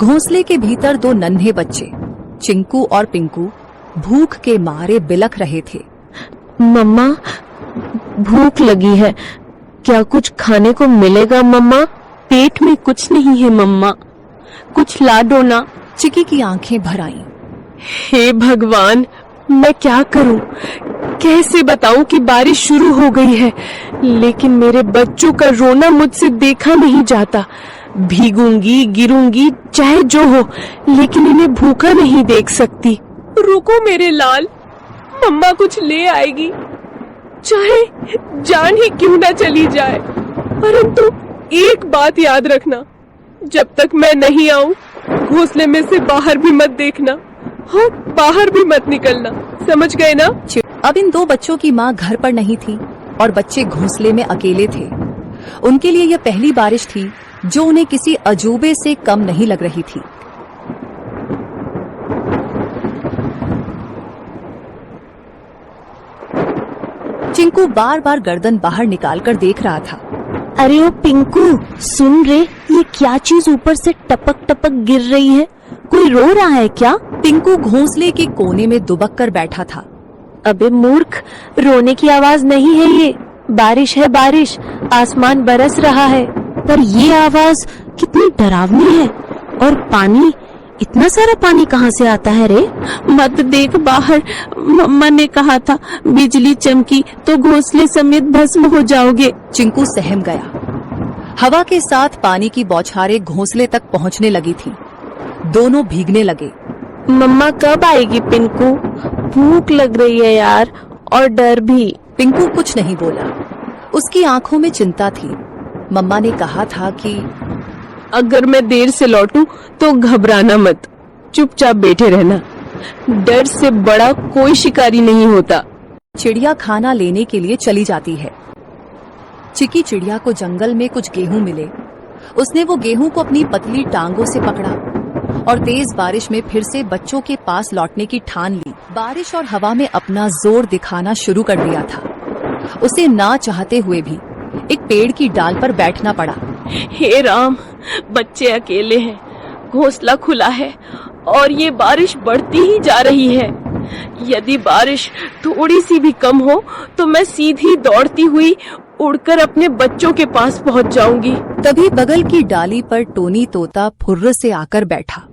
घोंसले के भीतर दो नन्हे बच्चे चिंकू और पिंकू भूख के मारे बिलख रहे थे। मम्मा, भूख लगी है, क्या कुछ खाने को मिलेगा मम्मा? पेट में कुछ नहीं है मम्मा, कुछ ला दो ना। चिकी की आंखें भर आईं। हे भगवान, मैं क्या करूं? कैसे बताऊं कि बारिश शुरू हो गई है, लेकिन मेरे बच्चों का रोना मुझसे देखा नहीं जाता। भीगूंगी, गिरूंगी, चाहे जो हो, लेकिन इन्हें भूखा नहीं देख सकती। रुको मेरे लाल, मम्मा कुछ ले आएगी, चाहे जान ही क्यों ना चली जाए। परंतु एक बात याद रखना, जब तक मैं नहीं आऊं, घोंसले में से बाहर भी मत देखना और बाहर भी मत निकलना, समझ गए ना? अब इन दो बच्चों की माँ घर पर नहीं थी और बच्चे घोंसले में अकेले थे। उनके लिए यह पहली बारिश थी जो उन्हें किसी अजूबे से कम नहीं लग रही थी। चिंकू बार बार गर्दन बाहर निकालकर देख रहा था। अरे ओ पिंकू, सुन रे, ये क्या चीज ऊपर से टपक टपक गिर रही है? कोई रो रहा है क्या? पिंकू घोंसले के कोने में दुबक कर बैठा था। अबे मूर्ख, रोने की आवाज नहीं है ये, बारिश है बारिश, आसमान बरस रहा है। पर ये आवाज कितनी डरावनी है, और पानी, इतना सारा पानी कहाँ से आता है रे? मत देख बाहर, मम्मा ने कहा था बिजली चमकी तो घोंसले समेत भस्म हो जाओगे। चिंकू सहम गया। हवा के साथ पानी की बौछारें घोंसले तक पहुंचने लगी थी। दोनों भीगने लगे। मम्मा कब आएगी पिंकू? भूख लग रही है यार, और डर भी। पिंकू कुछ नहीं बोला, उसकी आंखों में चिंता थी। मम्मा ने कहा था कि अगर मैं देर से लौटूं तो घबराना मत, चुपचाप बैठे रहना, डर से बड़ा कोई शिकारी नहीं होता। चिड़िया खाना लेने के लिए चली जाती है। चिकी चिड़िया को जंगल में कुछ गेहूं मिले। उसने वो गेहूं को अपनी पतली टांगों से पकड़ा और तेज बारिश में फिर से बच्चों के पास लौटने की ठान ली। बारिश और हवा में अपना जोर दिखाना शुरू कर दिया था। उसे ना चाहते हुए भी एक पेड़ की डाल पर बैठना पड़ा। हे राम, बच्चे अकेले हैं, घोंसला खुला है और ये बारिश बढ़ती ही जा रही है। यदि बारिश थोड़ी सी भी कम हो तो मैं सीधी दौड़ती हुई उड़कर अपने बच्चों के पास पहुंच जाऊंगी। तभी बगल की डाली पर टोनी तोता फुर्र से आकर बैठा।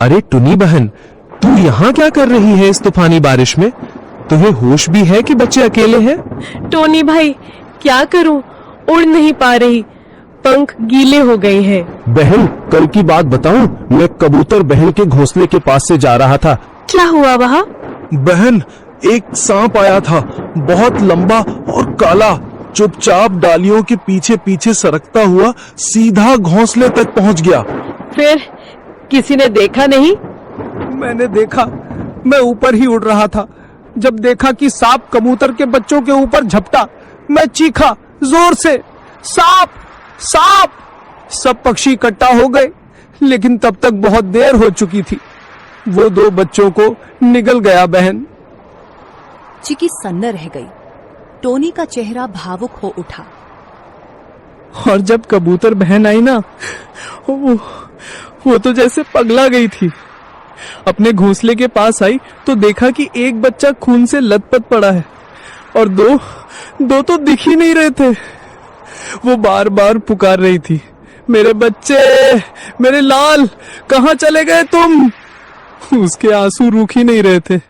अरे टुनी बहन, तू यहाँ क्या कर रही है इस तूफानी बारिश में? तुम्हें होश भी है कि बच्चे अकेले हैं? टोनी भाई, क्या करूं, उड़ नहीं पा रही, पंख गीले हो गए हैं। बहन, कल की बात बताऊं, मैं कबूतर बहन के घोंसले के पास से जा रहा था। क्या हुआ वहाँ? बहन, एक सांप आया था, बहुत लंबा और काला, चुपचाप डालियों के पीछे पीछे सरकता हुआ सीधा घोंसले तक पहुंच गया। फिर किसी ने देखा नहीं? मैंने देखा, मैं ऊपर ही उड़ रहा था। जब देखा कि सांप कबूतर के बच्चों के ऊपर झपटा, मैं चीखा जोर से, सांप सांप। सब पक्षी इकट्ठा हो गए, लेकिन तब तक बहुत देर हो चुकी थी। वो दो बच्चों को निगल गया बहन। चिकी सन्न रह गई। टोनी का चेहरा भावुक हो उठा। और जब कबूतर बहन आई ना, वो तो जैसे पगला गई थी। अपने घोंसले के पास आई तो देखा कि एक बच्चा खून से लथपथ पड़ा है और दो तो दिख ही नहीं रहे थे। वो बार बार पुकार रही थी, मेरे बच्चे, मेरे लाल, कहाँ चले गए तुम? उसके आंसू रुक ही नहीं रहे थे।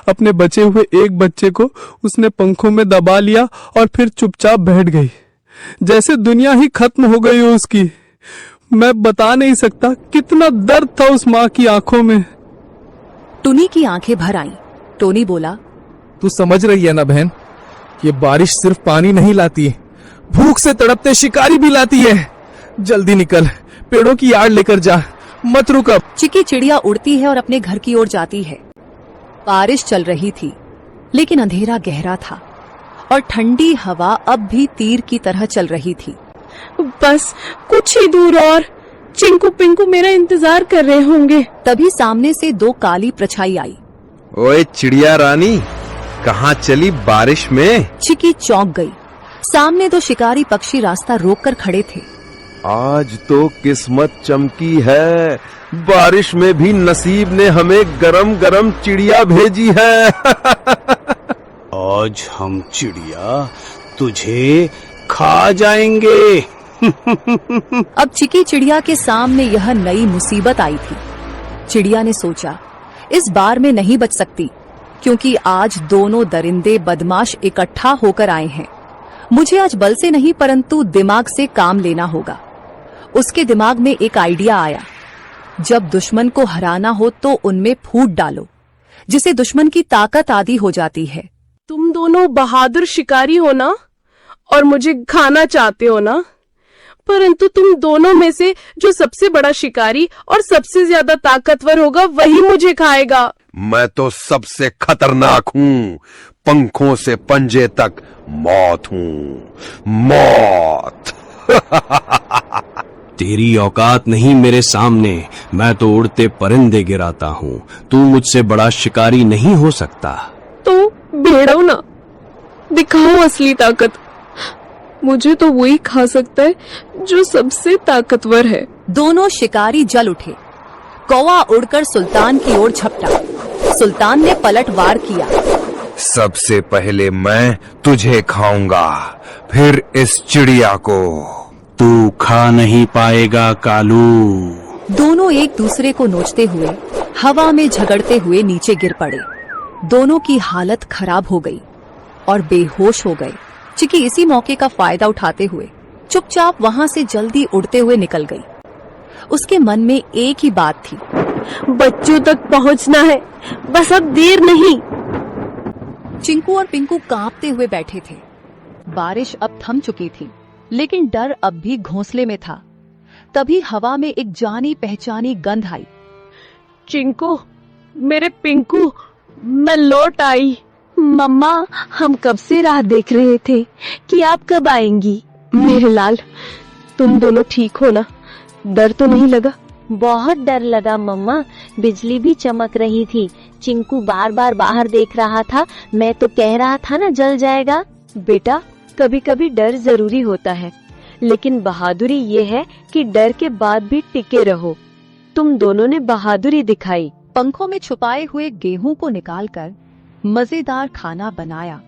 अपने बचे हुए एक बच्चे को उसने पंखों में दबा लिया और फिर चुपचाप बैठ गई, जैसे दुनिया ही खत्म हो गई हो उसकी। मैं बता नहीं सकता कितना दर्द था उस माँ की आंखों में। टुनी की आंखें भर आईं। टोनी बोला, तू समझ रही है ना बहन, ये बारिश सिर्फ पानी नहीं लाती, भूख से तड़पते शिकारी भी लाती है। जल्दी निकल, पेड़ों की आड़ लेकर जा, मत रुक अब। चिकी चिड़िया उड़ती है और अपने घर की ओर जाती है। बारिश चल रही थी, लेकिन अंधेरा गहरा था और ठंडी हवा अब भी तीर की तरह चल रही थी। बस कुछ ही दूर और, चिंकू पिंकू मेरा इंतजार कर रहे होंगे। तभी सामने से दो काली परछाई आई। ओए चिड़िया रानी, कहाँ चली बारिश में? चिकी चौंक गई। सामने दो शिकारी पक्षी रास्ता रोककर खड़े थे। आज तो किस्मत चमकी है, बारिश में भी नसीब ने हमें गरम गरम चिड़िया भेजी है। आज हम चिड़िया तुझे खा जाएंगे। अब चिकी चिड़िया के सामने यह नई मुसीबत आई थी। चिड़िया ने सोचा, इस बार मैं नहीं बच सकती, क्योंकि आज दोनों दरिंदे बदमाश इकट्ठा होकर आए हैं। मुझे आज बल से नहीं परंतु दिमाग से काम लेना होगा। उसके दिमाग में एक आइडिया आया, जब दुश्मन को हराना हो तो उनमें फूट डालो, जिसे दुश्मन की ताकत आदि हो जाती है। तुम दोनों बहादुर शिकारी हो ना, और मुझे खाना चाहते हो ना, परंतु तुम दोनों में से जो सबसे बड़ा शिकारी और सबसे ज्यादा ताकतवर होगा वही मुझे खाएगा। मैं तो सबसे खतरनाक हूँ, पंखों से पंजे तक मौत हूँ, मौत। तेरी औकात नहीं मेरे सामने, मैं तो उड़ते परिंदे गिराता हूँ। तू मुझसे बड़ा शिकारी नहीं हो सकता। तो भेड़ो ना, दिखाओ असली ताकत। मुझे तो वही खा सकता है जो सबसे ताकतवर है। दोनों शिकारी जल उठे। कौवा उड़कर सुल्तान की ओर झपटा। सुल्तान ने पलटवार किया। सबसे पहले मैं तुझे खाऊंगा, फिर इस चिड़िया को। तू खा नहीं पाएगा कालू। दोनों एक दूसरे को नोचते हुए हवा में झगड़ते हुए नीचे गिर पड़े। दोनों की हालत खराब हो गई और बेहोश हो गए। चिकी इसी मौके का फायदा उठाते हुए चुपचाप वहां से जल्दी उड़ते हुए निकल गई। उसके मन में एक ही बात थी, बच्चों तक पहुंचना है, बस अब देर नहीं। चिंकू और पिंकू कांपते हुए बैठे थे। बारिश अब थम चुकी थी, लेकिन डर अब भी घोंसले में था। तभी हवा में एक जानी पहचानी गंध आई। चिंकू, मेरे पिंकू, मैं लौट आई। मम्मा, हम कब से राह देख रहे थे कि आप कब आएंगी। मेरे लाल, तुम दोनों ठीक हो ना? डर तो नहीं लगा? बहुत डर लगा मम्मा, बिजली भी चमक रही थी। चिंकू बार बार बाहर देख रहा था, मैं तो कह रहा था ना जल जाएगा। बेटा, कभी कभी डर जरूरी होता है, लेकिन बहादुरी ये है कि डर के बाद भी टिके रहो। तुम दोनों ने बहादुरी दिखाई। पंखों में छुपाए हुए गेहूं को निकालकर मजेदार खाना बनाया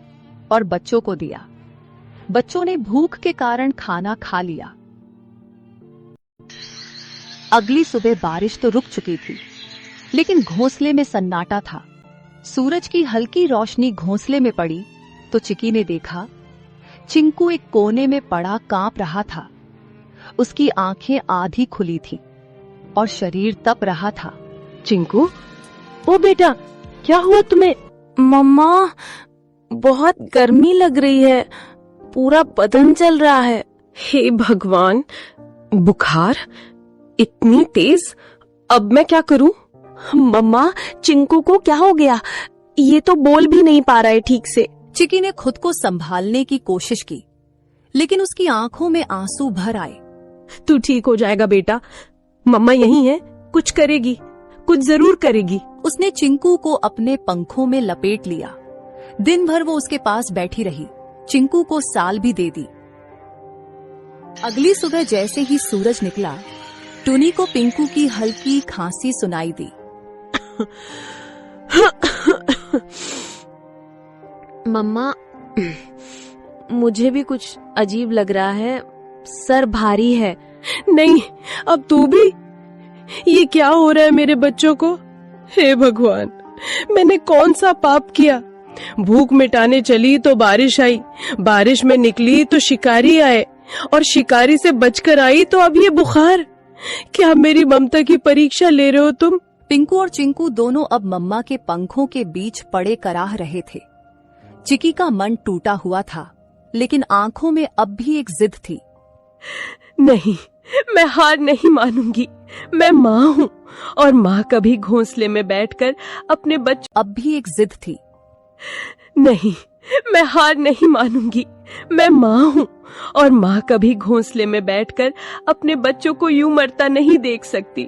और बच्चों को दिया। बच्चों ने भूख के कारण खाना खा लिया। अगली सुबह बारिश तो रुक चुकी थी, लेकिन घोंसले में सन्नाटा था। सूरज की हल्की रोशनी घोंसले में पड़ी तो चिकी ने देखा, चिंकू एक कोने में पड़ा कांप रहा था। उसकी आंखें आधी खुली थी और शरीर तप रहा था। चिंकू, ओ बेटा, क्या हुआ तुम्हें? मम्मा, बहुत गर्मी लग रही है, पूरा बदन जल रहा है। हे भगवान, बुखार इतनी तेज, अब मैं क्या करूं? मम्मा, चिंकू को क्या हो गया? ये तो बोल भी नहीं पा रहा है ठीक से। चिकी ने खुद को संभालने की कोशिश की, लेकिन उसकी आंखों में आंसू भर आए। तू ठीक हो जाएगा बेटा, मम्मा यही है, कुछ करेगी, कुछ जरूर करेगी। उसने चिंकू को अपने पंखों में लपेट लिया। दिन भर वो उसके पास बैठी रही, चिंकू को साल भी दे दी। अगली सुबह जैसे ही सूरज निकला, टुनी को पिंकू की हल्की खांसी सुनाई दी। मम्मा, मुझे भी कुछ अजीब लग रहा है, सर भारी है। नहीं, अब तू भी? ये क्या हो रहा है मेरे बच्चों को? हे भगवान, मैंने कौन सा पाप किया? भूख मिटाने चली तो बारिश आई, बारिश में निकली तो शिकारी आए, और शिकारी से बचकर आई तो अब ये बुखार। क्या मेरी ममता की परीक्षा ले रहे हो तुम? पिंकू और चिंकू दोनों अब मम्मा के पंखों के बीच पड़े कराह रहे थे। चिकी का मन टूटा हुआ था, लेकिन आंखों में अब भी एक जिद थी। नहीं, मैं हार नहीं मानूंगी। मैं माँ हूँ, और माँ कभी घोंसले में बैठकर अपने बच्चों। अब भी एक जिद थी। नहीं, मैं हार नहीं मानूंगी। मैं माँ हूँ, और माँ कभी घोंसले में बैठकर अपने बच्चों को यूं मरता नहीं देख सकती।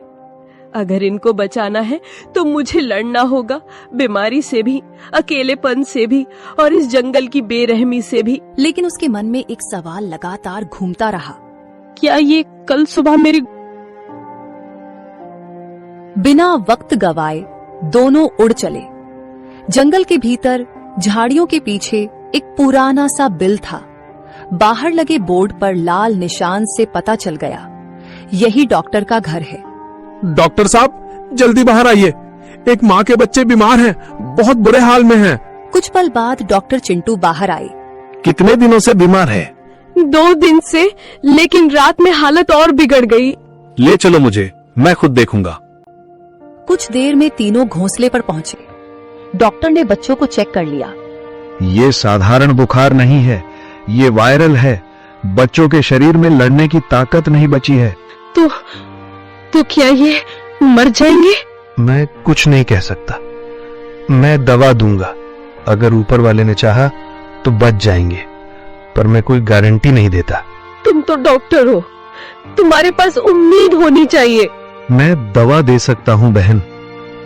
अगर इनको बचाना है तो मुझे लड़ना होगा, बीमारी से भी, अकेलेपन से भी, और इस जंगल की बेरहमी से भी। लेकिन उसके मन में एक सवाल लगातार घूमता रहा। क्या ये कल सुबह मेरी बिना वक्त गवाए दोनों उड़ चले। जंगल के भीतर झाड़ियों के पीछे एक पुराना सा बिल था। बाहर लगे बोर्ड पर लाल निशान से पता चल गया, यही डॉक्टर का घर है। डॉक्टर साहब जल्दी बाहर आइए, एक माँ के बच्चे बीमार हैं, बहुत बुरे हाल में हैं। कुछ पल बाद डॉक्टर चिंटू बाहर आए। कितने दिनों से बीमार है? 2 दिन से, लेकिन रात में हालत और बिगड़ गई। ले चलो मुझे, मैं खुद देखूंगा। कुछ देर में तीनों घोंसले पर पहुंचे। डॉक्टर ने बच्चों को चेक कर लिया। ये साधारण बुखार नहीं है, ये वायरल है। बच्चों के शरीर में लड़ने की ताकत नहीं बची है। तो क्या ये मर जाएंगे? मैं कुछ नहीं कह सकता। मैं दवा दूंगा, अगर ऊपर वाले ने चाहा तो बच जाएंगे, पर मैं कोई गारंटी नहीं देता। तुम तो डॉक्टर हो, तुम्हारे पास उम्मीद होनी चाहिए। मैं दवा दे सकता हूं बहन,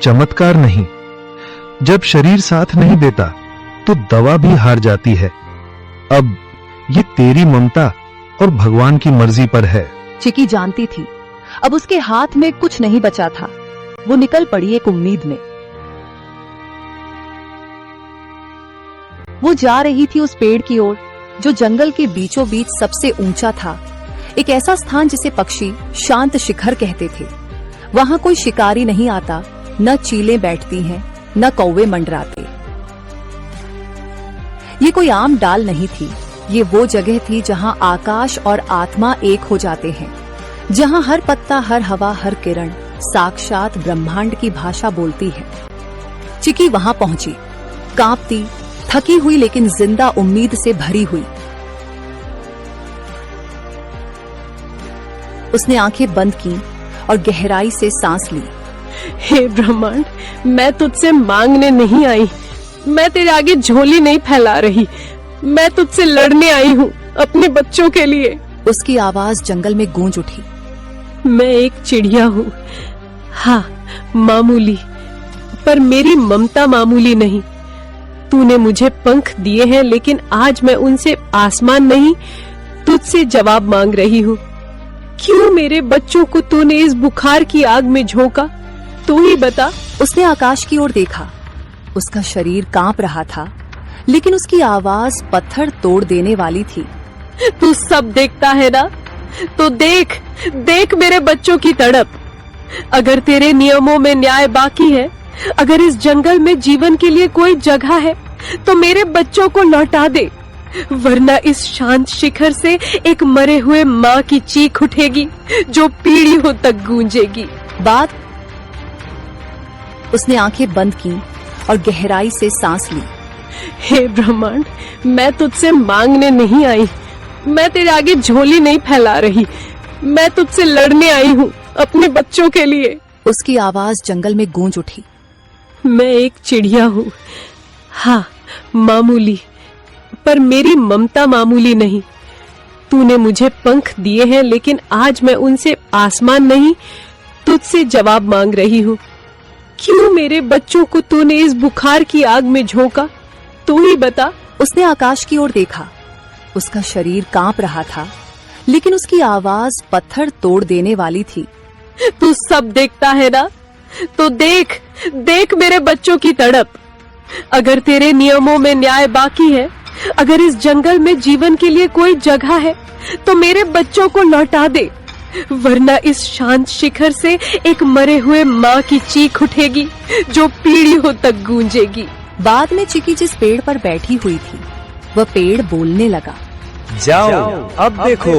चमत्कार नहीं। जब शरीर साथ नहीं देता तो दवा भी हार जाती है। अब ये तेरी ममता और भगवान की मर्जी पर है। चिकी जानती थी अब उसके हाथ में कुछ नहीं बचा था। वो निकल पड़ी एक उम्मीद में। वो जा रही थी उस पेड़ की ओर जो जंगल के बीचों बीच सबसे ऊंचा था, एक ऐसा स्थान जिसे पक्षी शांत शिखर कहते थे। वहां कोई शिकारी नहीं आता, न चीलें बैठती हैं, न कौवे मंडराते। ये कोई आम डाल नहीं थी, ये वो जगह थी जहां आकाश और आत्मा एक हो जाते हैं, जहां हर पत्ता, हर हवा, हर किरण साक्षात ब्रह्मांड की भाषा बोलती है। चिकी वहां पहुंची, कांपती, थकी हुई, लेकिन जिंदा उम्मीद से भरी हुई। उसने आंखें बंद की और गहराई से सांस ली। हे ब्रह्मांड, मैं तुझसे मांगने नहीं आई, मैं तेरे आगे झोली नहीं फैला रही, मैं तुझसे लड़ने आई हूँ अपने बच्चों के लिए। उसकी आवाज जंगल में गूंज उठी। मैं एक चिड़िया हूँ, हाँ मामूली, पर मेरी ममता मामूली नहीं। तूने मुझे पंख दिए हैं, लेकिन आज मैं उनसे आसमान नहीं, तुझसे जवाब मांग रही हूँ। क्यों मेरे बच्चों को तूने इस बुखार की आग में झोंका? तू ही बता। उसने आकाश की ओर देखा। उसका शरीर कांप रहा था, लेकिन उसकी आवाज पत्थर तोड़ देने वाली थी। तू सब देखता है ना, तो देख, देख मेरे बच्चों की तड़प। अगर तेरे नियमों में न्याय बाकी है, अगर इस जंगल में जीवन के लिए कोई जगह है, तो मेरे बच्चों को लौटा दे, वरना इस शांत शिखर से एक मरे हुए माँ की चीख उठेगी जो पीढ़ियों तक गूंजेगी। बाद उसने आंखें बंद की और गहराई से सांस ली। हे ब्रह्मांड, मैं तुझसे मांगने नहीं आई, मैं तेरे आगे झोली नहीं फैला रही, मैं तुझसे लड़ने आई हूँ अपने बच्चों के लिए। उसकी आवाज जंगल में गूंज उठी। मैं एक चिड़िया हूँ, हाँ मामूली, पर मेरी ममता मामूली नहीं। तूने मुझे पंख दिए हैं, लेकिन आज मैं उनसे आसमान नहीं, तुझसे जवाब मांग रही हूँ। क्यों मेरे बच्चों को तूने इस बुखार की आग में झोंका? तू ही बता। उसने आकाश की ओर देखा। उसका शरीर कांप रहा था, लेकिन उसकी आवाज पत्थर तोड़ देने वाली थी। तू सब देखता है ना, तो देख, देख मेरे बच्चों की तड़प। अगर तेरे नियमों में न्याय बाकी है, अगर इस जंगल में जीवन के लिए कोई जगह है, तो मेरे बच्चों को लौटा दे, वरना इस शांत शिखर से एक मरे हुए माँ की चीख उठेगी जो पीढ़ियों तक गूंजेगी। बाद में चिकी जिस पेड़ पर बैठी हुई थी, वह पेड़ बोलने लगा। जाओ, अब देखो